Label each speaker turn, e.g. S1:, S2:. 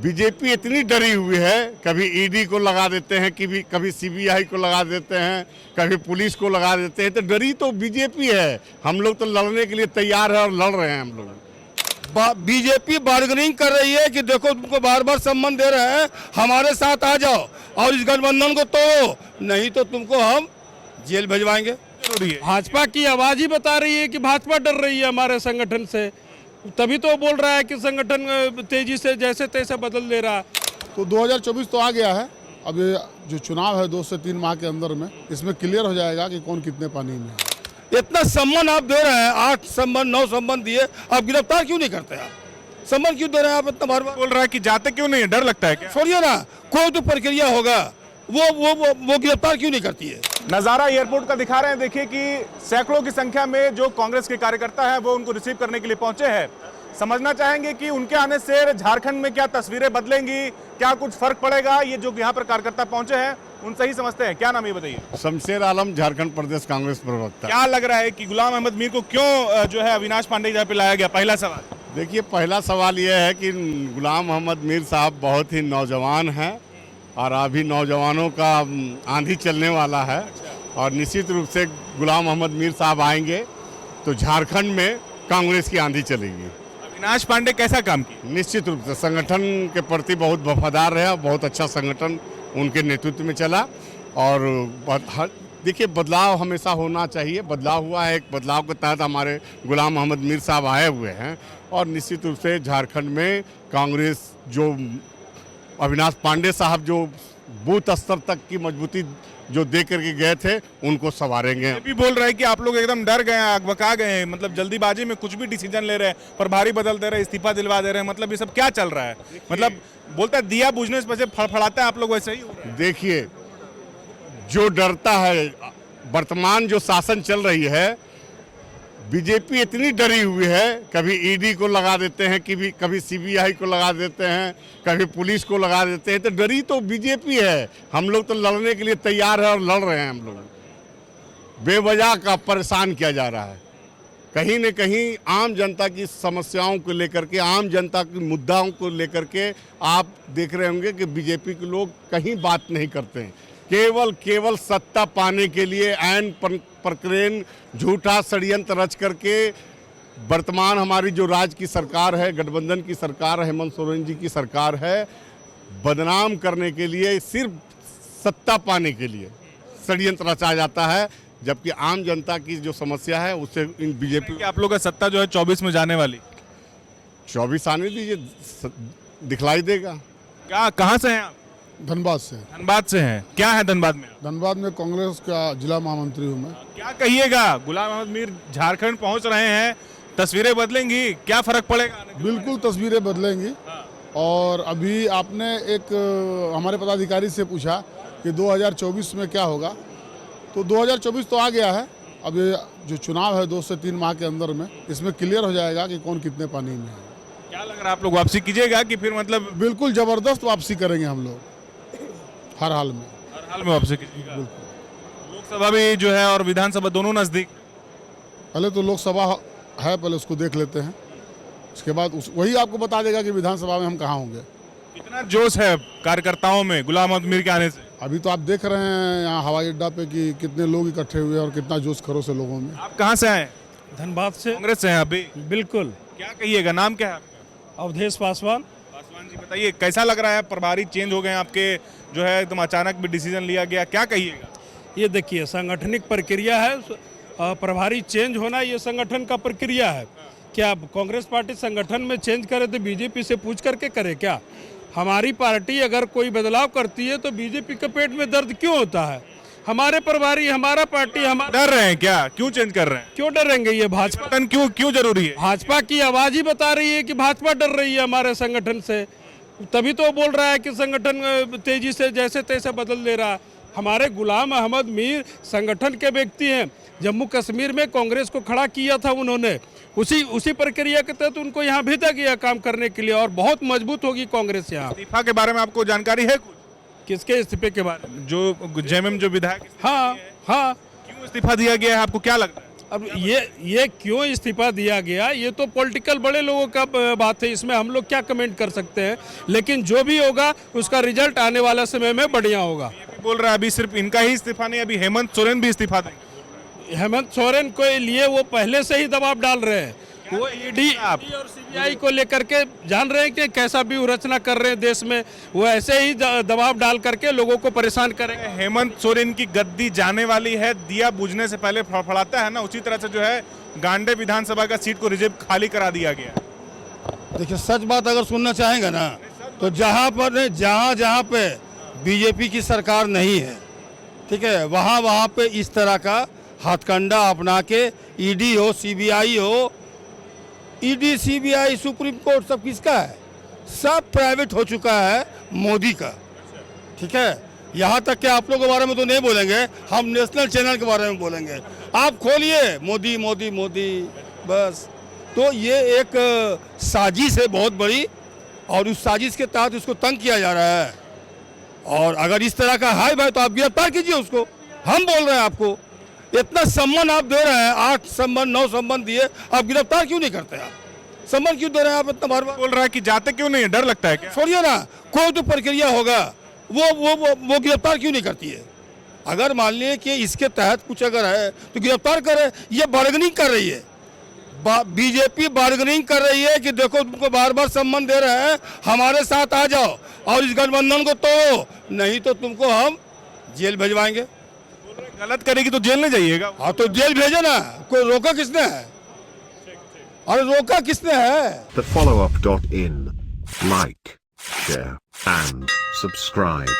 S1: BJP इतनी डरी हुई है, कभी ईडी को लगा देते हैं, कभी सीबीआई को लगा देते हैं, कभी पुलिस को लगा देते हैं। तो डरी तो बीजेपी है। हम लोग तो लड़ने के लिए तैयार है और लड़ रहे हैं हम लोग।
S2: बीजेपी बार्गेनिंग कर रही है कि देखो तुमको बार बार सम्मान दे रहे हैं, हमारे साथ आ जाओ और इस गठबंधन को तोड़ो, नहीं तो तुमको हम जेल भिजवाएंगे।
S3: भाजपा की आवाज ही बता रही है कि भाजपा डर रही है हमारे संगठन से, तभी तो बोल रहा है कि संगठन तेजी से जैसे तैसे बदल दे रहा है।
S4: तो 2024 तो आ गया है। अब ये जो चुनाव है 2 से 3 माह के अंदर में, इसमें क्लियर हो जाएगा कि कौन कितने पानी में है।
S2: इतना सम्मान आप दे रहे हैं, 8 सम्मान 9 सम्मान दिए, आप गिरफ्तार क्यों नहीं करते? आप सम्मान क्यों दे रहे हैं? आप इतना बार बार
S5: बोल रहा है कि जाते क्यों नहीं है, डर लगता है क्या?
S2: छोड़िए ना, कोई तो प्रक्रिया होगा, वो गिरफ्तार क्यों नहीं करती है?
S5: नजारा एयरपोर्ट का दिखा रहे हैं। देखिए कि सैकड़ों की संख्या में जो कांग्रेस के कार्यकर्ता हैं वो उनको रिसीव करने के लिए पहुंचे हैं। समझना चाहेंगे कि उनके आने से झारखंड में क्या तस्वीरें बदलेंगी, क्या कुछ फर्क पड़ेगा। ये जो यहाँ पर कार्यकर्ता पहुंचे हैं उनसे ही समझते हैं। क्या नाम ये बताइए?
S1: शमशेर आलम, झारखंड प्रदेश कांग्रेस प्रवक्ता।
S5: क्या लग रहा है कि गुलाम अहमद मीर को क्यों जो है अविनाश पांडे यहाँ पे लाया गया? पहला सवाल।
S1: देखिए, पहला सवाल यह है कि गुलाम अहमद मीर साहब बहुत ही नौजवान हैं और अभी नौजवानों का आंधी चलने वाला है और निश्चित रूप से गुलाम अहमद मीर साहब आएंगे तो झारखंड में कांग्रेस की आंधी चलेगी।
S5: अविनाश पांडे कैसा काम किया?
S1: निश्चित रूप से संगठन के प्रति बहुत वफादार रहे, बहुत अच्छा संगठन उनके नेतृत्व में चला। और देखिए, बदलाव हमेशा होना चाहिए। बदलाव हुआ है, एक बदलाव के तहत हमारे गुलाम अहमद मीर साहब आए हुए हैं और निश्चित रूप से झारखंड में कांग्रेस जो अविनाश पांडे साहब जो बूथ स्तर तक की मजबूती जो दे करके गए थे उनको संवारेंगे।
S5: ये भी बोल रहे हैं कि आप लोग एकदम डर गए हैं, अकबका गए हैं, मतलब जल्दीबाजी में कुछ भी डिसीजन ले रहे हैं, प्रभारी बदल दे रहे हैं, इस्तीफा दिलवा दे रहे हैं। मतलब ये सब क्या चल रहा है? मतलब बोलता है दिया बुझने से फड़फड़ाता है, आप लोग वैसे ही हो रहे हैं।
S1: देखिए, जो डरता है, वर्तमान जो शासन चल रही है, बीजेपी इतनी डरी हुई है, कभी ईडी को लगा देते हैं, कभी सीबीआई को लगा देते हैं, कभी पुलिस को लगा देते हैं। तो डरी तो बीजेपी है। हम लोग तो लड़ने के लिए तैयार है और लड़ रहे हैं हम लोग। बेवजह का परेशान किया जा रहा है। कहीं न कहीं आम जनता की समस्याओं को लेकर के, आम जनता के मुद्दाओं को लेकर के आप देख रहे होंगे कि बीजेपी के लोग कहीं बात नहीं करते हैं। केवल सत्ता पाने के लिए ऐन प्रकरण झूठा षड्यंत्र रच करके वर्तमान हमारी जो राज्य की सरकार है, गठबंधन की सरकार है, हेमंत सोरेन जी की सरकार है, बदनाम करने के लिए, सिर्फ सत्ता पाने के लिए षड्यंत्र रचा जाता है। जबकि आम जनता की जो समस्या है उससे इन बीजेपी
S5: आप लोग का सत्ता जो है 24 में जाने वाली।
S1: 24 आने दीजिए, दिखलाई देगा।
S5: क्या, कहाँ से हैं आप?
S4: धनबाद से।
S5: धनबाद से हैं। क्या है धनबाद में?
S4: धनबाद में कांग्रेस का जिला महामंत्री हूँ मैं।
S5: क्या कहिएगा, गुलाम अहमद मीर झारखंड पहुंच रहे हैं, तस्वीरें बदलेंगी, क्या फर्क पड़ेगा?
S4: बिल्कुल तस्वीरें बदलेंगी। और अभी आपने एक हमारे पदाधिकारी से पूछा कि 2024 में क्या होगा, तो 2024 तो आ गया है। अब ये जो चुनाव है 2 से 3 माह के अंदर में, इसमें क्लियर हो जाएगा कि कौन कितने पानी में है।
S5: क्या लग रहा है, आप लोग वापसी कीजिएगा कि फिर मतलब?
S4: बिल्कुल ज़बरदस्त वापसी करेंगे हम लोग, हर हाल में।
S5: हर हाल में वापसी कीजिएगा। लोकसभा भी जो है और विधानसभा दोनों नजदीक।
S4: पहले तो लोकसभा है, पहले उसको देख लेते हैं, उसके बाद वही आपको बता देगा कि विधानसभा में हम कहाँ होंगे।
S5: कितना जोश है कार्यकर्ताओं में गुलाम अहमद मीर के आने से?
S4: अभी तो आप देख रहे हैं यहाँ हवाई अड्डा पे कि कितने लोग इकट्ठे हुए और कितना जोश खरोश है लोगों में।
S5: आप कहाँ से आए?
S3: धनबाद से।
S5: कांग्रेस से हैं अभी?
S3: बिल्कुल।
S5: क्या कहिएगा, नाम क्या है आपका?
S3: अवधेश पासवान।
S5: पासवान जी, बताइए कैसा लग रहा है? प्रभारी चेंज हो गए आपके, जो है एकदम अचानक भी डिसीजन लिया गया, क्या कहिएगा?
S3: ये देखिए, सांगठनिक प्रक्रिया है, प्रभारी चेंज होना ये संगठन का प्रक्रिया है। क्या कांग्रेस पार्टी संगठन में चेंज करे तो बीजेपी से पूछ करके करे क्या? हमारी पार्टी अगर कोई बदलाव करती है तो बीजेपी के पेट में दर्द क्यों होता है? हमारे प्रभारी, हमारा पार्टी, हमारा।
S5: डर रहे हैं क्या? क्यों चेंज कर रहे हैं?
S3: क्यों डरेंगे? ये भाजपा
S5: क्यों जरूरी है?
S3: भाजपा की आवाज ही बता रही है कि भाजपा डर रही है हमारे संगठन से, तभी तो बोल रहा है कि संगठन तेजी से जैसे तैसे बदल दे रहा है। हमारे गुलाम अहमद मीर संगठन के व्यक्ति हैं। जम्मू कश्मीर में कांग्रेस को खड़ा किया था उन्होंने, उसी प्रक्रिया के तहत उनको यहाँ भेजा गया काम करने के लिए और बहुत मजबूत होगी कांग्रेस यहाँ।
S5: इस्तीफा के बारे में आपको जानकारी है कुछ?
S3: किसके इस्तीफे के बारे में?
S5: जो जेएमएम जो विधायक
S3: हाँ हाँ।
S5: क्यों इस्तीफा दिया गया है, आपको क्या लगता है?
S3: अब ये क्यों इस्तीफा दिया गया, ये तो पॉलिटिकल बड़े लोगों का बात है, इसमें हम लोग क्या कमेंट कर सकते हैं। लेकिन जो भी होगा उसका रिजल्ट आने वाला समय में बढ़िया होगा।
S5: बोल रहा है अभी सिर्फ इनका ही इस्तीफा नहीं, अभी हेमंत सोरेन भी इस्तीफा देंगे।
S3: हेमंत सोरेन के लिए वो पहले से ही दबाव डाल रहे हैं। वो ईडी और सीबीआई को लेकर के जान रहे हैं कि कैसा व्यूह रचना कर रहे हैं देश में, वो ऐसे ही दबाव डाल करके लोगों को परेशान करेंगे।
S5: हेमंत सोरेन की गद्दी जाने वाली है, दिया बुझने से पहले फड़फड़ाता है ना, उसी तरह से जो है गांडे विधानसभा का सीट को रिजर्व खाली करा दिया गया।
S2: देखिए सच बात अगर सुनना चाहेंगे ना, तो जहाँ पे बीजेपी की सरकार नहीं है, ठीक है, वहाँ पे इस तरह का हथकंडा अपना के ईडी हो सीबीआई हो, ईडी सीबीआई सुप्रीम कोर्ट सब किसका है? सब प्राइवेट हो चुका है, मोदी का। ठीक है, यहाँ तक कि आप लोगों के बारे में तो नहीं बोलेंगे, हम नेशनल चैनल के बारे में बोलेंगे। आप खोलिए मोदी मोदी मोदी बस। तो ये एक साजिश है बहुत बड़ी, और उस साजिश के तहत उसको तंग किया जा रहा है। और अगर इस तरह का हाई भाई तो आप गिरफ्तार कीजिए उसको। हम बोल रहे हैं आपको, इतना सम्मान आप दे रहे हैं, 8 सम्मान 9 सम्मान दिए, आप गिरफ्तार क्यों नहीं करते? आप सम्मान क्यों दे रहे हैं? आप इतना बार बार
S5: बोल रहा है कि जाते क्यों नहीं है, डर लगता है क्या?
S2: छोड़िए ना, कोई तो प्रक्रिया होगा, वो गिरफ्तार क्यों नहीं करती है? अगर मान लीजिए कि इसके तहत कुछ अगर है तो गिरफ्तार करे। ये बार्गेनिंग कर रही है, बीजेपी बार्गेनिंग कर रही है कि देखो तुमको बार बार सम्मान दे रहे हैं, हमारे साथ आ जाओ और इस गठबंधन को तोड़ो, नहीं तो तुमको हम जेल भिजवाएंगे।
S5: गलत करेगी तो जेल नहीं जाइएगा।
S2: हाँ तो जेल भेजे ना, कोई रोका किसने है? अरे रोका किसने है?
S6: TheFollowUp.in. Like, share, and subscribe.